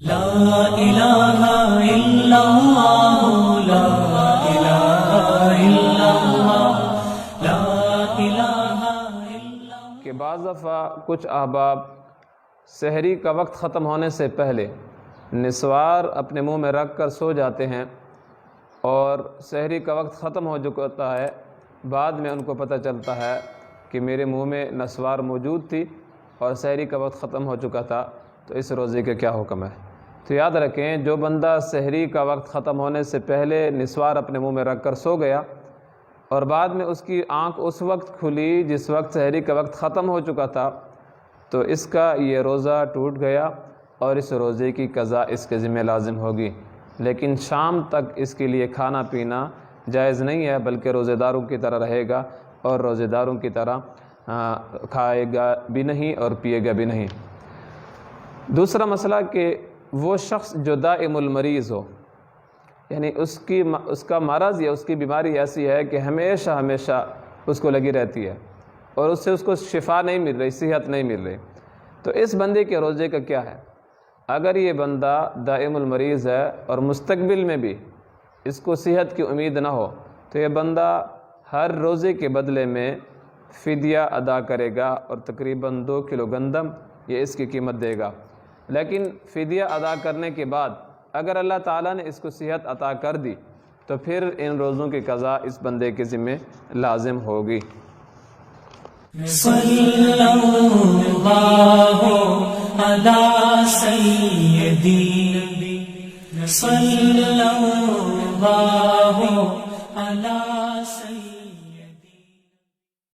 لا الہ الا اللہ لا الہ الا اللہ لا الہ الا اللہ۔ کہ بعض دفعہ کچھ احباب سحری کا وقت ختم ہونے سے پہلے نسوار اپنے منہ میں رکھ کر سو جاتے ہیں، اور سحری کا وقت ختم ہو چکا ہوتا ہے، بعد میں ان کو پتہ چلتا ہے کہ میرے منہ میں نسوار موجود تھی اور سحری کا وقت ختم ہو چکا تھا، تو اس روزے کا کیا حکم ہے؟ تو یاد رکھیں، جو بندہ سحری کا وقت ختم ہونے سے پہلے نسوار اپنے منہ میں رکھ کر سو گیا اور بعد میں اس کی آنکھ اس وقت کھلی جس وقت سحری کا وقت ختم ہو چکا تھا، تو اس کا یہ روزہ ٹوٹ گیا اور اس روزے کی قضا اس کے ذمہ لازم ہوگی، لیکن شام تک اس کے لیے کھانا پینا جائز نہیں ہے، بلکہ روزے داروں کی طرح رہے گا اور روزے داروں کی طرح کھائے گا بھی نہیں اور پیے گا بھی نہیں۔ دوسرا مسئلہ کہ وہ شخص جو دائم المریض ہو، یعنی اس کا مرض یا اس کی بیماری ایسی ہے کہ ہمیشہ اس کو لگی رہتی ہے اور اس سے اس کو شفا نہیں مل رہی، صحت نہیں مل رہی، تو اس بندے کے روزے کا کیا ہے؟ اگر یہ بندہ دائم المریض ہے اور مستقبل میں بھی اس کو صحت کی امید نہ ہو، تو یہ بندہ ہر روزے کے بدلے میں فدیہ ادا کرے گا اور تقریباً 2 کلو گندم یہ اس کی قیمت دے گا۔ لیکن فدیہ ادا کرنے کے بعد اگر اللہ تعالیٰ نے اس کو صحت عطا کر دی تو پھر ان روزوں کی قضا اس بندے کے ذمہ لازم ہوگی۔ صلی اللہ علی سیدی، صلی اللہ علی سیدی۔